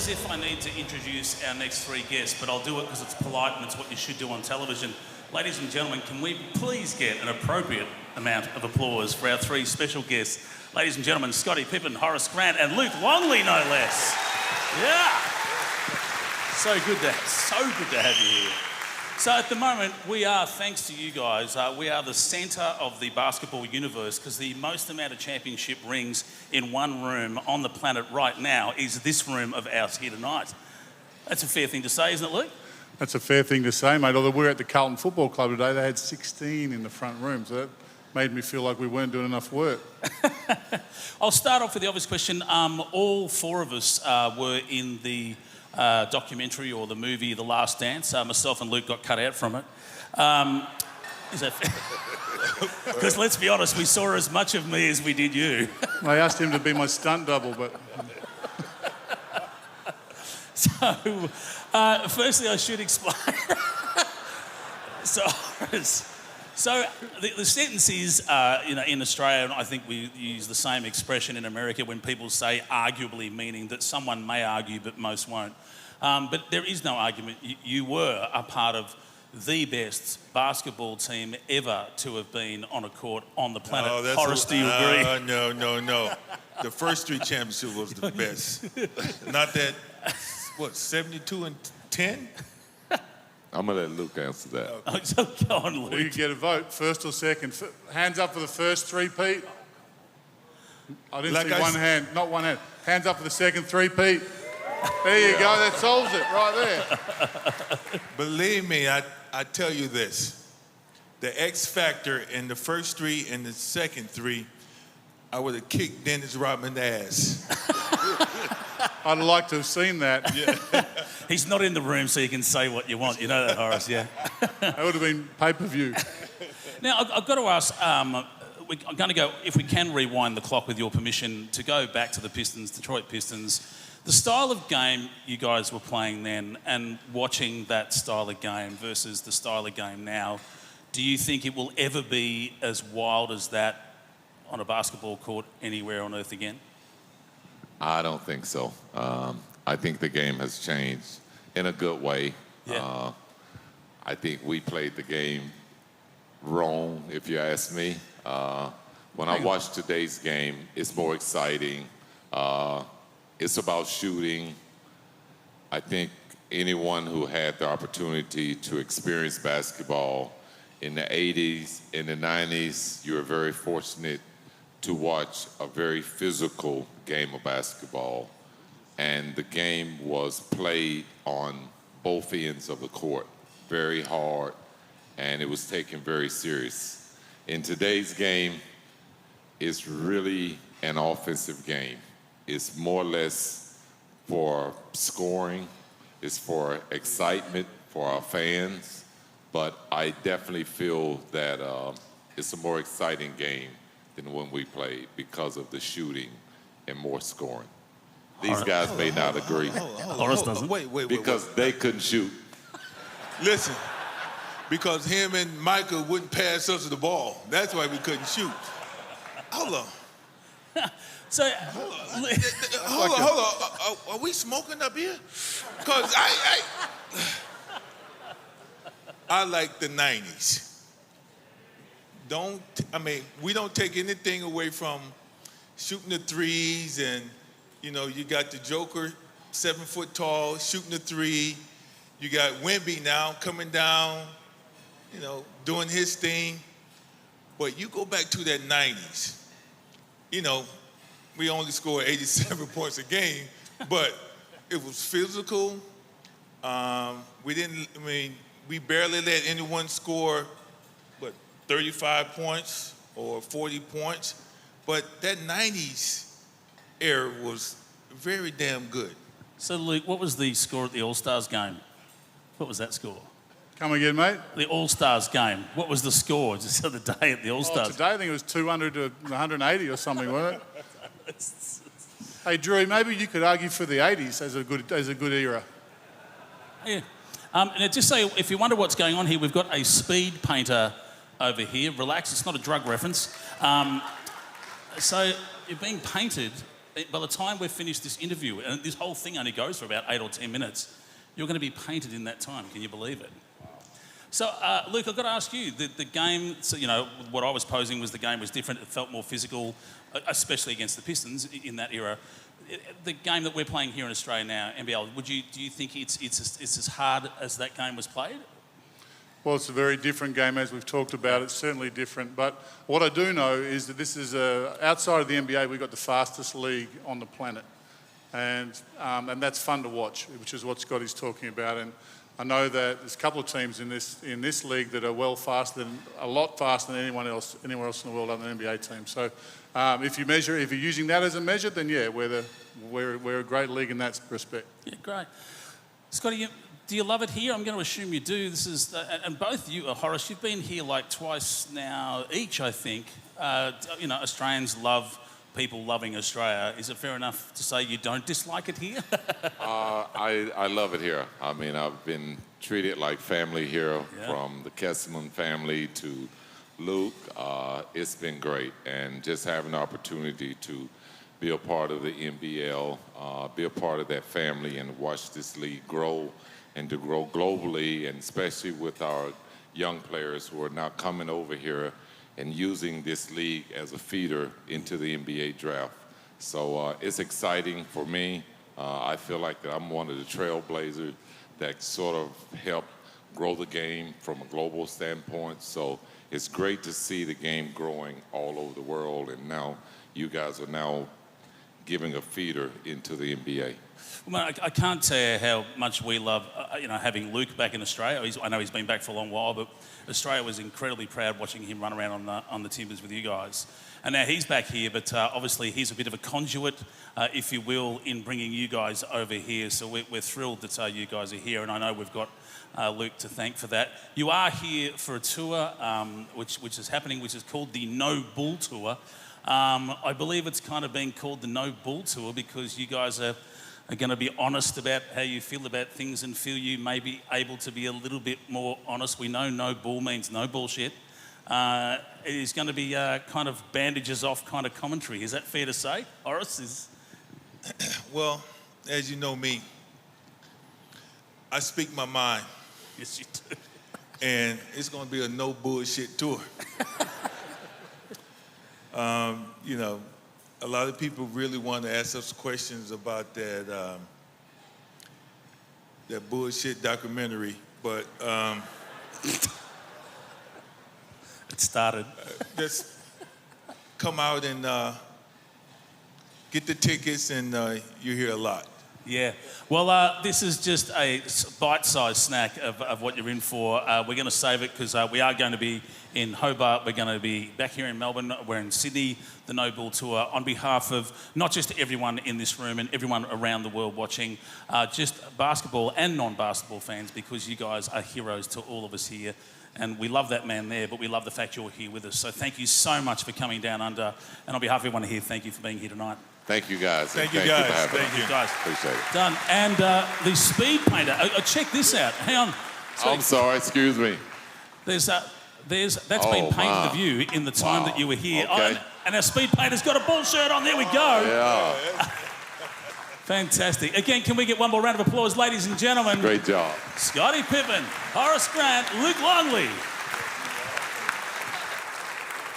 as if I need to introduce our next three guests, but I'll do it because it's polite and it's what you should do on television. Ladies and gentlemen, can we please get an appropriate amount of applause for our three special guests? Ladies and gentlemen, Scottie, Pippen, Horace Grant, and Luke Longley, no less. Yeah. So good to have you here. So at the moment, we are, thanks to you guys, we are the centre of the basketball universe because the most amount of championship rings in one room on the planet right now is this room of ours here tonight. That's a fair thing to say, isn't it, Luke? That's a fair thing to say, mate. Although we're at the Carlton Football Club today, they had 16 in the front room, so that made me feel like we weren't doing enough work. I'll start off with the obvious question. All four of us were in the documentary or the movie The Last Dance. Myself and Luke got cut out from it. Is that fair? Because let's be honest, we saw as much of me as we did you. I asked him to be my stunt double, but... So, firstly, I should explain. So the sentence is, in Australia, and I think we use the same expression in America when people say arguably, meaning that someone may argue but most won't. But there is no argument. You were a part of the best basketball team ever to have been on a court on the planet. Horace, do you agree? No. The first three championships was the best. Not that, 72 and 10? I'm going to let Luke answer that. Oh, so go on, Luke. Well, you get a vote, first or second. Hands up for the first three, Pete. I didn't see one hand, not one hand. Hands up for the second three, Pete. There you go, that solves it right there. Believe me, I tell you this. The X factor in the first three and the second three, I would have kicked Dennis Rodman's ass. I'd like to have seen that. Yeah. He's not in the room, so you can say what you want. You know that, Horace, yeah? That would have been pay-per-view. Now, I've got to ask, I'm going to go, if we can rewind the clock with your permission, to go back to the Pistons, Detroit Pistons. The style of game you guys were playing then and watching that style of game versus the style of game now, do you think it will ever be as wild as that on a basketball court anywhere on earth again? I don't think so. I think the game has changed in a good way. Yeah. I think we played the game wrong, if you ask me. When I watch today's game, it's more exciting. It's about shooting. I think anyone who had the opportunity to experience basketball in the 80s, in the 90s, you were very fortunate to watch a very physical game of basketball. And the game was played on both ends of the court, very hard, and it was taken very serious. In today's game, it's really an offensive game. It's more or less for scoring, it's for excitement for our fans, but I definitely feel that it's a more exciting game than when we played because of the shooting and more scoring. These guys may not agree. Horace doesn't. Wait. Because they couldn't shoot. Listen, because him and Michael wouldn't pass us the ball. That's why we couldn't shoot. Hold on. So, hold on. Are we smoking up here? Because I like the 90s. We don't take anything away from shooting the threes and, you got the Joker, 7 foot tall, shooting the three. You got Wemby now coming down, doing his thing. But you go back to that 90s, we only scored 87 points a game, but it was physical. We barely let anyone score, 35 points or 40 points. But that 90s era was very damn good. So, Luke, what was the score at the All-Stars game? What was that score? Come again, mate? The All-Stars game. What was the score just the other day at the All-Stars? Today I think it was 200 to 180 or something, wasn't it? Hey, Drew, maybe you could argue for the 80s as a good era. Yeah. And just so if you wonder what's going on here, we've got a speed painter over here. Relax, it's not a drug reference. So you're being painted by the time we've finished this interview, and this whole thing only goes for about 8 or 10 minutes, you're going to be painted in that time. Can you believe it? So, Luke, I've got to ask you, the game, so, you know, what I was posing was the game was different. It felt more physical, especially against the Pistons in that era. The game that we're playing here in Australia now, NBL, do you think it's as hard as that game was played? Well, it's a very different game, as we've talked about. It's certainly different. But what I do know is that this is, outside of the NBA, we've got the fastest league on the planet. And that's fun to watch, which is what Scottie's talking about. And I know that there's a couple of teams in this league that are a lot faster than anywhere else in the world other than NBA teams. So if you're using that as a measure, then yeah, we're a great league in that respect. Yeah, great. Scottie, do you love it here? I'm going to assume you do. This is, and both you, Horace, you've been here like twice now each, I think. You know, Australians love people loving Australia. Is it fair enough to say you don't dislike it here? I love it here. I mean, I've been treated like family here, from the Kesselman family to Luke. It's been great, and just having the opportunity to be a part of the NBL, be a part of that family, and watch this league grow and to grow globally, and especially with our young players who are now coming over here and using this league as a feeder into the NBA draft. So it's exciting for me. I feel like that I'm one of the trailblazers that sort of help grow the game from a global standpoint. So it's great to see the game growing all over the world, and now you guys are now giving a feeder into the NBA. Well, I can't tell you how much we love, you know, having Luke back in Australia. I know he's been back for a long while, but Australia was incredibly proud watching him run around on the Timbers with you guys. And now he's back here, but obviously he's a bit of a conduit, if you will, in bringing you guys over here. So we're thrilled that you guys are here, and I know we've got Luke to thank for that. You are here for a tour, which is happening, which is called the No Bull Tour. I believe it's kind of being called the No Bull Tour because you guys are going to be honest about how you feel about things and feel you may be able to be a little bit more honest. We know no bull means no bullshit. It is going to be kind of bandages off kind of commentary. Is that fair to say, Horace? Well, as you know me, I speak my mind. Yes, you do. And it's going to be a no bullshit tour. You know, a lot of people really want to ask us questions about that that bullshit documentary, but It started. just come out and get the tickets, and you hear a lot. Yeah. Well, this is just a bite-sized snack of what you're in for. We're going to save it because we are going to be in Hobart. We're going to be back here in Melbourne. We're in Sydney, the No Bull Tour, on behalf of not just everyone in this room and everyone around the world watching, just basketball and non-basketball fans, because you guys are heroes to all of us here. And we love that man there, but we love the fact you're here with us. So thank you so much for coming down under. And on behalf of everyone here, thank you for being here tonight. Thank you, guys. Thank you, guys. Thank you, guys. Appreciate it. Done. And the speed painter. Check this out. Hang on. I'm sorry, excuse me. That's been painted of you in the time that you were here. Okay. And our speed painter's got a bull shirt on. There we go. Yeah. Fantastic. Again, can we get one more round of applause, ladies and gentlemen? Great job. Scottie Pippen, Horace Grant, Luke Longley.